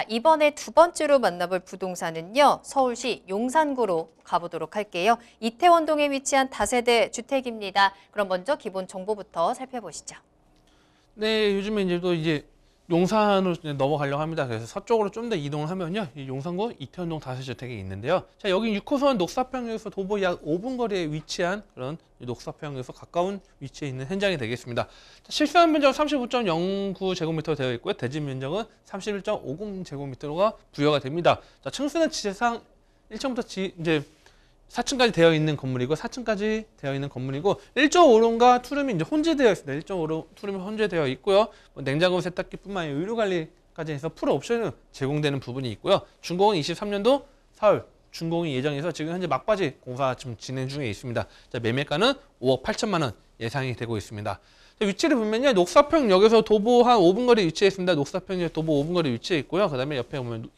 이번에 두 번째로 만나볼 부동산은요, 서울시 용산구로 가보도록 할게요. 이태원동에 위치한 다세대 주택입니다. 그럼 먼저 기본 정보부터 살펴보시죠. 네, 요즘에 이제 용산으로 이제 넘어가려고 합니다. 그래서 서쪽으로 좀 더 이동을 하면요, 이 용산구 이태원동 다세주택이 있는데요. 자, 여기 6호선 녹사평역에서 도보 약 5분 거리에 위치한 그런 녹사평역에서 가까운 위치에 있는 현장이 되겠습니다. 자, 실사한 면적은 35.09제곱미터 되어 있고요. 대지 면적은 31.50제곱미터가 부여가 됩니다. 자, 층수는 지상 1층부터 이제 4층까지 되어 있는 건물이고 4층까지 되어 있는 건물이고 1.5룸과 투룸이 이제 혼재되어 있습니다. 1.5룸 투룸이 혼재되어 있고요. 뭐 냉장고, 세탁기뿐만 아니라 의료 관리까지 해서 풀 옵션을 제공되는 부분이 있고요. 준공은 23년도 4월 준공이 예정해서 지금 현재 막바지 공사 지금 진행 중에 있습니다. 자, 매매가는 5억 8천만 원 예상이 되고 있습니다. 자, 위치를 보면요, 녹사평역에서 도보 한 5분 거리 위치해 있습니다. 녹사평역 도보 5분 거리 위치해 있고요. 그다음에 옆에 보면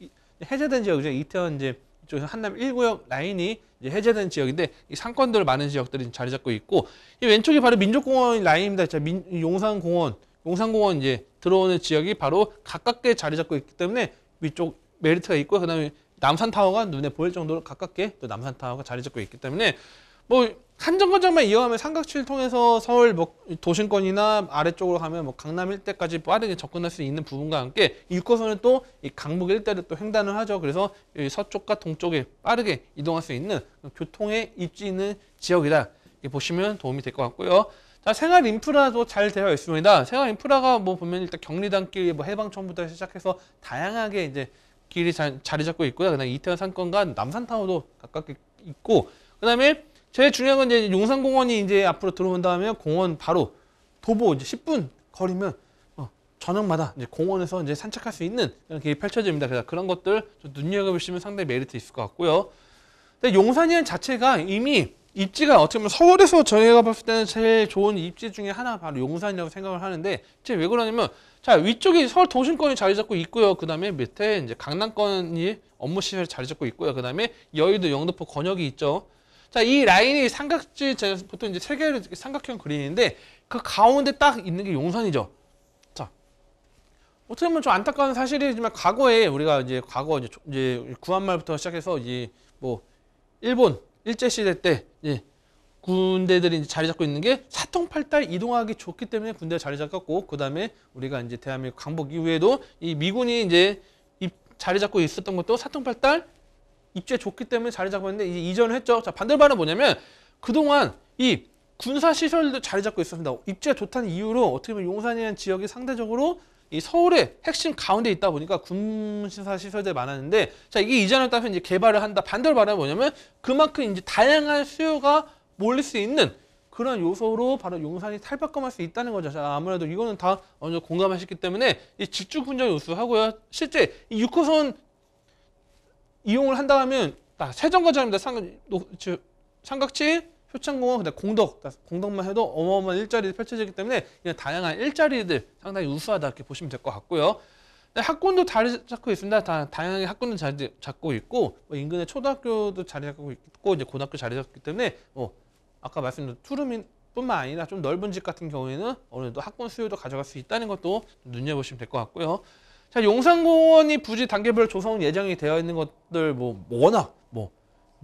해제된 지역이죠. 이태원 이제 이쪽에서 한남 1구역 라인이 이제 해제된 지역인데 이 상권들 많은 지역들이 자리 잡고 있고, 이 왼쪽이 바로 민족공원 라인입니다. 자, 용산공원 이제 들어오는 지역이 바로 가깝게 자리 잡고 있기 때문에 위쪽 메리트가 있고, 그다음에 남산타워가 눈에 보일 정도로 가깝게 또 남산타워가 자리 잡고 있기 때문에 뭐 한 정거장만 이용하면 삼각지를 통해서 서울 뭐 도심권이나 아래쪽으로 가면 뭐 강남 일대까지 빠르게 접근할 수 있는 부분과 함께 6호선은 또 이 강북 일대를 또 횡단을 하죠. 그래서 이 서쪽과 동쪽에 빠르게 이동할 수 있는 교통의 입지 있는 지역이다. 이렇게 보시면 도움이 될 것 같고요. 자, 생활 인프라도 잘 되어 있습니다. 생활 인프라가 뭐 보면 일단 경리단길, 뭐 해방촌부터 시작해서 다양하게 이제 길이 자리 잡고 있고요. 그다음에 이태원 상권과 남산타워도 가깝게 있고, 그다음에 제일 중요한 건 이제 용산공원이 이제 앞으로 들어온다면 공원 바로 도보 이제 10분 거리면 저녁마다 이제 공원에서 이제 산책할 수 있는 그런 길이 펼쳐집니다. 그래서 그런 것들 좀 눈여겨보시면 상당히 메리트 있을 것 같고요. 근데 용산이라는 자체가 이미 입지가 어떻게 보면 서울에서 저희가 봤을 때는 제일 좋은 입지 중에 하나 바로 용산이라고 생각을 하는데, 왜 그러냐면 자, 위쪽이 서울 도심권이 자리 잡고 있고요. 그 다음에 밑에 이제 강남권이 업무 시설이 자리 잡고 있고요. 그 다음에 여의도, 영등포, 권역이 있죠. 자, 이 라인이 삼각지, 보통 이제 세 개를 삼각형 그리는데 그 가운데 딱 있는 게 용산이죠. 자, 어떻게 보면 좀 안타까운 사실이지만 과거에 우리가 이제 구한말부터 시작해서 이제 뭐 일본 일제 시대 때 이제 군대들이 이제 자리 잡고 있는 게 사통팔달 이동하기 좋기 때문에 군대가 자리 잡았고, 그 다음에 우리가 이제 대한민국 강복 이후에도 이 미군이 이제 자리 잡고 있었던 것도 사통팔달 입지에 좋기 때문에 자리 잡고 있는데 이제 이전을 했죠. 자, 반대로 말하면 뭐냐면 그동안 이 군사 시설도 자리 잡고 있었습니다. 입지가 좋다는 이유로 어떻게 보면 용산이라는 지역이 상대적으로 이 서울의 핵심 가운데 있다 보니까 군사 시설들이 많았는데, 자, 이게 이전을 따서 이제 개발을 한다. 반대로 말하면 뭐냐면 그만큼 이제 다양한 수요가 몰릴 수 있는 그런 요소로 바로 용산이 탈바꿈할 수 있다는 거죠. 자, 아무래도 이거는 다 어느 정도 공감하셨기 때문에 이 직주 분쟁이 우수하고요. 실제 이 6호선 이용을 한다 하면 세정거장입니다. 삼각지, 효창공원, 그다음 공덕만 해도 어마어마한 일자리를 펼쳐지기 때문에 이런 다양한 일자리들 상당히 우수하다 이렇게 보시면 될 것 같고요. 학군도 자리 잡고 있습니다. 다양하게 학군도 자리 잡고 있고, 뭐 인근의 초등학교도 자리 잡고 있고, 이제 고등학교 자리 잡기 때문에 아까 말씀드린 투룸뿐만 아니라 좀 넓은 집 같은 경우에는 어느 정도 학군 수요도 가져갈 수 있다는 것도 눈여보시면 될 것 같고요. 자, 용산공원이 부지 단계별 조성 예정이 되어 있는 것들 워낙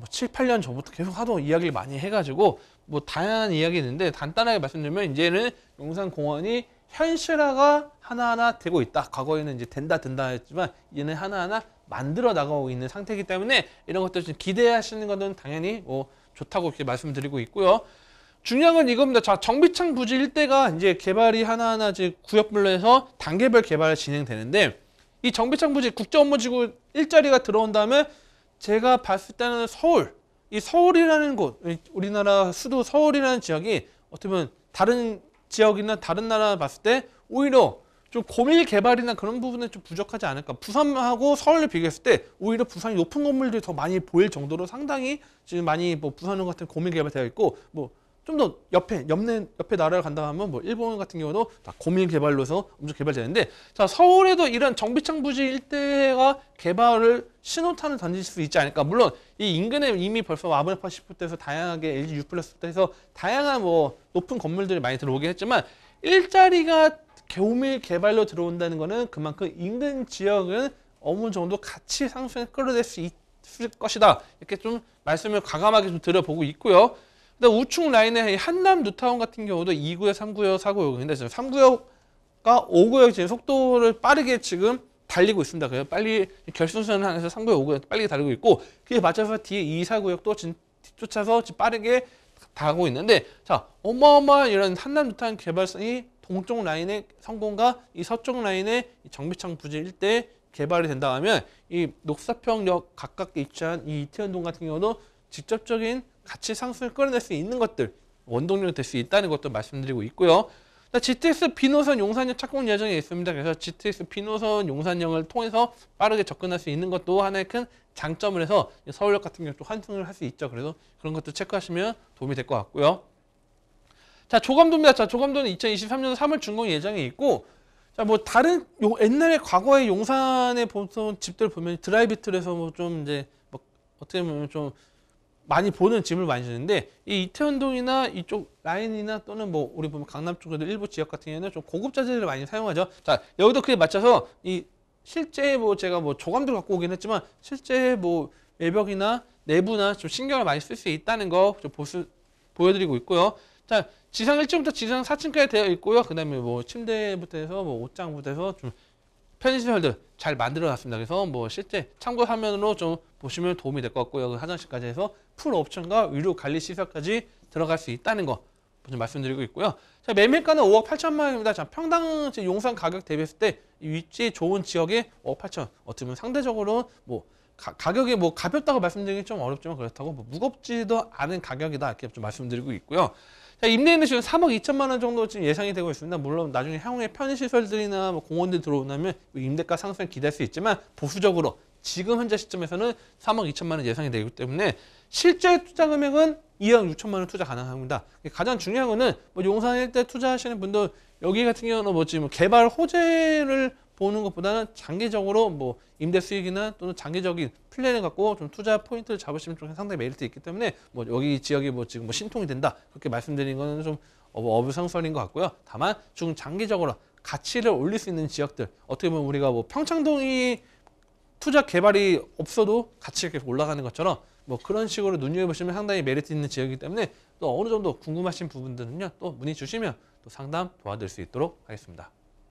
7, 8년 전부터 계속 하도 이야기를 많이 해가지고 다양한 이야기 있는데, 간단하게 말씀드리면 이제는 용산공원이 현실화가 하나하나 되고 있다. 과거에는 이제 된다 했지만 이제는 하나하나 만들어 나가고 있는 상태이기 때문에 이런 것들 좀 기대하시는 것은 당연히 좋다고 이렇게 말씀드리고 있고요. 중요한 건 이겁니다. 자, 정비창 부지 일대가 이제 개발이 하나하나 이제 구역별로 해서 단계별 개발이 진행되는데, 이 정비창 부지 국제업무지구 일자리가 들어온 다음에 제가 봤을 때는 이 서울이라는 곳, 우리나라 수도 서울이라는 지역이 어떻게 보면 다른 지역이나 다른 나라 봤을 때 오히려 좀 고밀 개발이나 그런 부분은 좀 부족하지 않을까. 부산하고 서울을 비교했을 때 오히려 부산이 높은 건물들이 더 많이 보일 정도로 상당히 지금 많이 부산 같은 고밀 개발되어 있고, 좀 더 옆에 나라를 간다 하면 일본 같은 경우도 다 고밀 개발로서 엄청 개발되는데, 자, 서울에도 이런 정비창 부지 일대가 개발을 신호탄을 던질 수 있지 않을까. 물론 이 인근에 이미 벌써 와브레파시프트에서 다양하게 LG U+부터 해서 다양한 높은 건물들이 많이 들어오긴 했지만, 일자리가 고밀 개발로 들어온다는 거는 그만큼 인근 지역은 어느 정도 같이 상승을 끌어낼 수 있을 것이다. 이렇게 좀 말씀을 과감하게 좀 드려보고 있고요. 근데 우측 라인의 한남 뉴타운 같은 경우도 2구역, 3구역, 4구역. 근데 지금 3구역과 5구역 지금 속도를 빠르게 지금 달리고 있습니다. 그래서 빨리 결승선을 향해서 3구역, 5구역 빨리 달리고 있고 그에 맞춰서 뒤에 2, 4구역도 뒤쫓아서 쫓아서 가고 있는데 자 어마어마한 이런 한남 뉴타운 개발선이 동쪽 라인의 성공과 이 서쪽 라인의 정비창 부지 일대에 개발이 된다 하면 이 녹사평역 가깝게 위치한 이 이태원동 같은 경우도 직접적인 가치 상승을 끌어낼 수 있는 것들 원동력이 될 수 있다는 것도 말씀드리고 있고요. GTX 비노선 용산역 착공 예정에 있습니다. 그래서 GTX 비노선 용산역을 통해서 빠르게 접근할 수 있는 것도 하나의 큰 장점을 해서 서울역 같은 경우 또 환승을 할 수 있죠. 그래서 그런 것도 체크하시면 도움이 될 것 같고요. 자, 조감도입니다. 자, 조감도는 2023년 3월 준공 예정에 있고, 자, 뭐 다른 옛날에 과거의 용산의 보통 집들 보면 드라이브트에서 뭐 좀 이제 뭐 어떻게 보면 좀 많이 보는 집을 많이 주는데 이 이태원동이나 이쪽 라인이나 또는 뭐 우리 보면 강남 쪽에도 일부 지역 같은 경우에는 좀 고급 자재들을 많이 사용하죠. 자, 여기도 그에 맞춰서 이 실제 뭐 제가 뭐 조감도 갖고 오긴 했지만 실제 뭐 외벽이나 내부나 좀 신경을 많이 쓸 수 있다는 거 좀 보여드리고 있고요. 자, 지상 1층부터 지상 4층까지 되어 있고요. 그 다음에 뭐 침대부터 해서 뭐 옷장부터 해서 좀 편의시설들 잘 만들어 놨습니다. 그래서 뭐 실제 참고 화면으로 좀 보시면 도움이 될 것 같고요. 화장실까지 해서 풀 옵션과 의료 관리 시설까지 들어갈 수 있다는 거 좀 말씀드리고 있고요. 자, 매매가는 5억 8천만 원입니다. 자, 평당 용산 가격 대비했을 때 위치 좋은 지역에 5억 8천. 어떻게 보면 상대적으로 뭐 가격이 뭐 가볍다고 말씀드리기 좀 어렵지만 그렇다고 뭐 무겁지도 않은 가격이다 이렇게 좀 말씀드리고 있고요. 자, 임대인은 지금 3억 2천만 원 정도 지금 예상이 되고 있습니다. 물론 나중에 향후에 편의시설들이나 뭐 공원들 들어오면 임대가 상승 기대할 수 있지만 보수적으로 지금 현재 시점에서는 3억 2천만 원 예상이 되기 때문에 실제 투자 금액은 2억 6천만 원 투자 가능합니다. 가장 중요한 거는 뭐 용산 일대 투자하시는 분들 여기 같은 경우는 뭐 지금 개발 호재를 보는 것보다는 장기적으로 뭐 임대 수익이나 또는 장기적인 플랜을 갖고 좀 투자 포인트를 잡으시면 좀 상당히 메리트 있기 때문에 뭐 여기 지역이 뭐 지금 뭐 신통이 된다 그렇게 말씀드린 거는 좀 어불성설인 것 같고요. 다만 중 장기적으로 가치를 올릴 수 있는 지역들 어떻게 보면 우리가 뭐 평창동이 투자 개발이 없어도 가치가 계속 올라가는 것처럼 뭐 그런 식으로 눈여겨보시면 상당히 메리트 있는 지역이기 때문에 또 어느 정도 궁금하신 부분들은요 또 문의 주시면 또 상담 도와드릴 수 있도록 하겠습니다.